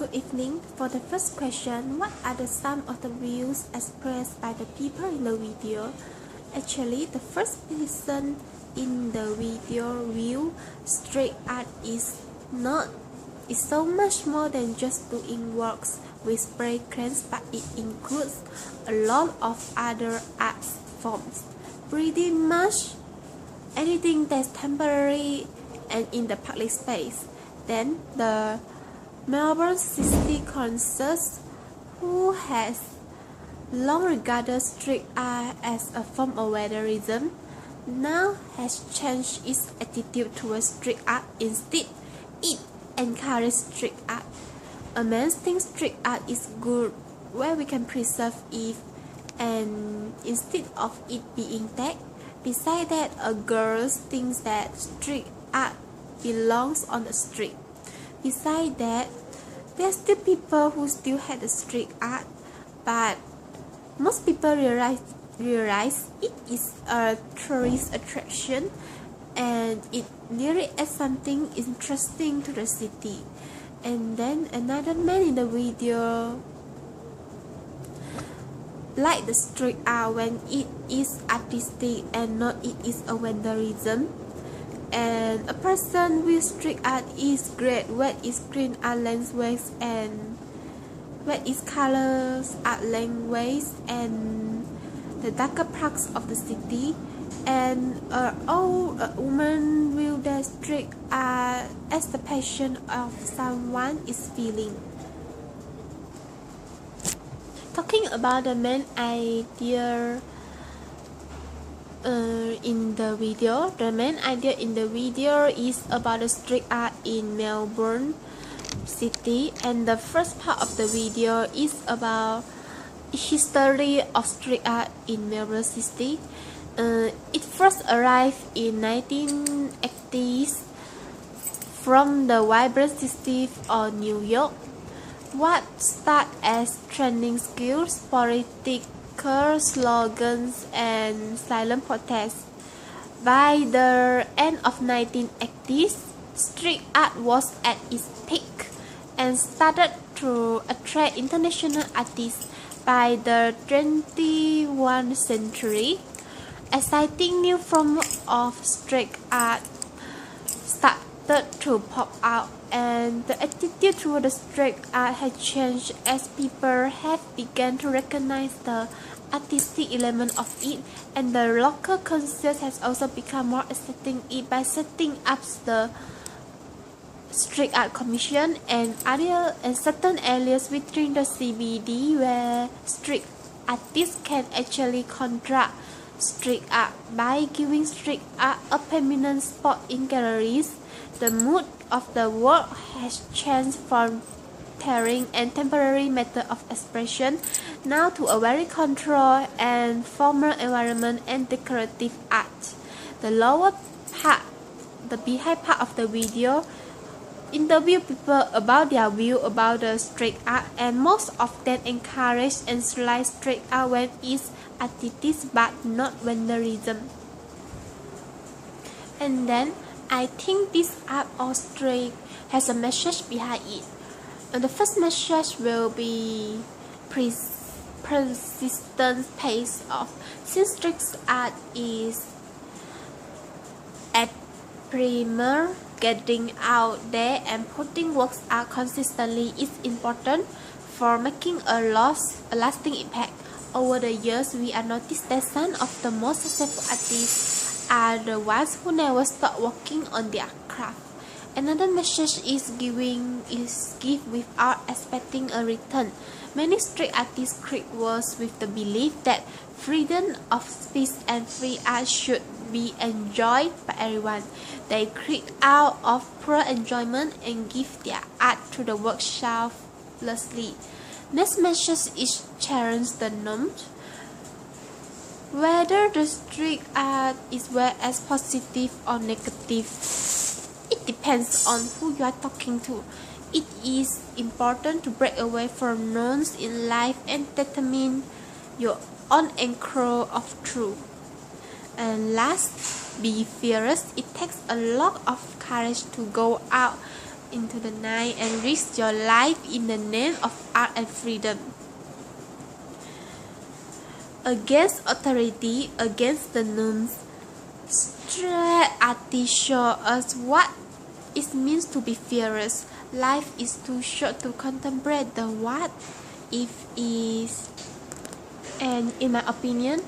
Good evening. For the first question, what are some of the views expressed by the people in the video? Actually, the first person in the video view street art is so much more than just doing works with spray crayons, but it includes a lot of other art forms. Pretty much anything that's temporary and in the public space. Then the Melbourne City Council, who has long regarded street art as a form of vandalism, now has changed its attitude towards street art. Instead, it encourages street art. A man thinks street art is good where we can preserve it, and instead of it being tagged. Besides that, a girl thinks that street art belongs on the street. Besides that, there are still people who still have the street art, but most people realize it is a tourist attraction and it really adds something interesting to the city. And then another man in the video like the street art when it is artistic and not it is a vandalism. And a person with street art is great when it's green art language and when it's colors art language and the darker parts of the city. And a woman will the street art as the passion of someone is feeling. Talking about the main idea in the video, the main idea in the video is about the street art in Melbourne City, and the first part of the video is about history of street art in Melbourne City. It first arrived in 1980s from the vibrant city of New York. What started as training skills, political slogans, and silent protests. By the end of 1980s, street art was at its peak and started to attract international artists. By the 21st century, exciting new forms of street art started to pop out, and the attitude toward the street art has changed as people have begun to recognize the artistic element of it, and the local council has also become more accepting it by setting up the street art commission and certain areas within the CBD where street artists can actually conduct street art by giving street art a permanent spot in galleries. The mood of the work has changed from tearing and temporary method of expression now to a very controlled and formal environment and decorative art. The lower part, the behind part of the video, interview people about their view about the street art, and most of them encourage and slice street art when it's artistic but not vandalism. And then I think this art or street has a message behind it. And the first message will be persistent pace off. Since street art is at primer, getting out there and putting works out consistently is important for making a lasting impact. Over the years, we have noticed that some of the most successful artists are the ones who never stop working on their craft. Another message is give without expecting a return. Many street artists create works with the belief that freedom of speech and free art should be enjoyed by everyone. They create out of pure enjoyment and give their art to the world selflessly. Next message is challenge the norms. Whether the street art is well as positive or negative, it depends on who you are talking to. It is important to break away from norms in life and determine your own anchor of truth. And last, be fearless. It takes a lot of courage to go out into the night and risk your life in the name of art and freedom. Against authority, against the norms, street artists show us what it means to be fearless. Life is too short to contemplate the what if is. And in my opinion,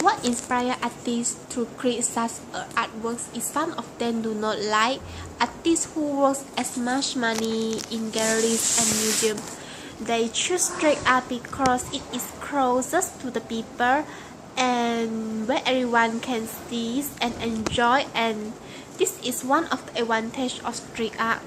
what inspires artists to create such artworks is some of them do not like artists who work as much money in galleries and museums. They choose street art because it is closest to the people and where everyone can see and enjoy, and this is one of the advantages of street art.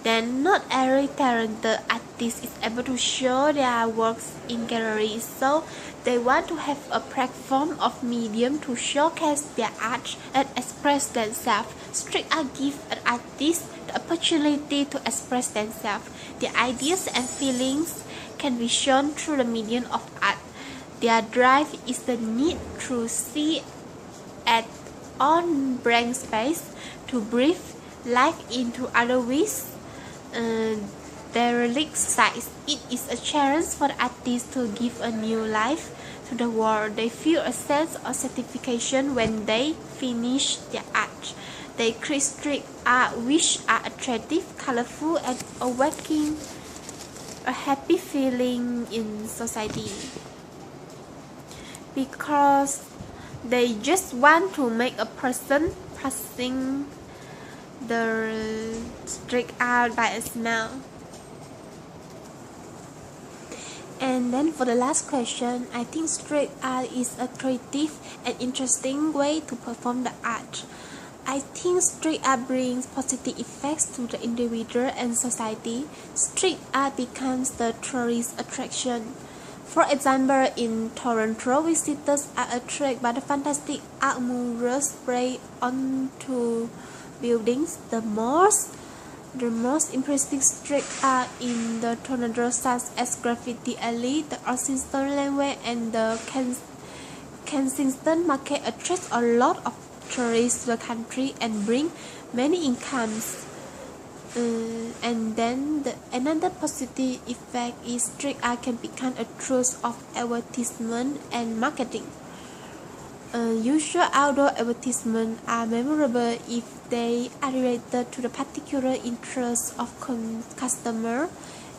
Then not every talented artist is able to show their works in galleries, so they want to have a platform of medium to showcase their art and express themselves. Street art gives an artist the opportunity to express themselves. Their ideas and feelings can be shown through the medium of art. Their drive is the need to see at on blank space, to breathe life into other ways. Derelict sites. It is a challenge for the artists to give a new life to the world. They feel a sense of satisfaction when they finish their art. They create street art which are attractive, colorful, and awakening a happy feeling in society, because they just want to make a person passing the street art by a smile. And then for the last question, I think street art is a creative and interesting way to perform the art. I think street art brings positive effects to the individual and society. Street art becomes the tourist attraction. For example, in Toronto, visitors are attracted by the fantastic art murals sprayed onto buildings. The most impressive street art in the Toronto, such as Graffiti Alley, the Ossington Laneway, and the Kensington Market, attracts a lot of tourists to the country and bring many incomes. And then another positive effect is street art can become a tool of advertisement and marketing. Usual outdoor advertisements are memorable if they are related to the particular interests of customer,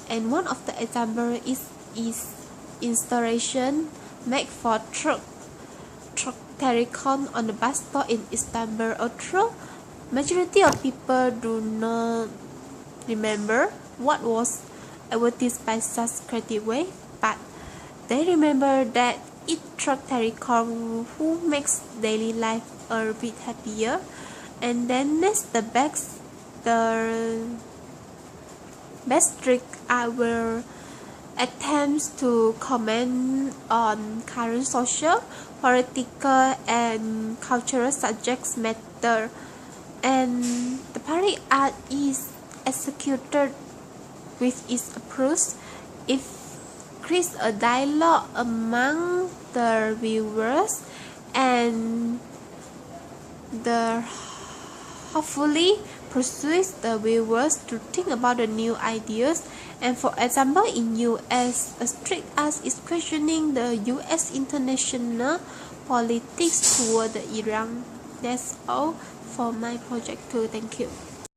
and one of the examples is installation made for Türk Telekom on the bus stop in Istanbul. Although majority of people do not remember what was advertised by such creative way, but they remember that it Türk Telekom who makes daily life a bit happier. And then next, the best street art will attempts to comment on current social, political, and cultural subjects matter, and the party art is executed with its approach. It creates a dialogue among the viewers and hopefully persuades the viewers to think about the new ideas. And for example, in US, a street art is questioning the US international politics toward Iran. That's all for my project too. Thank you.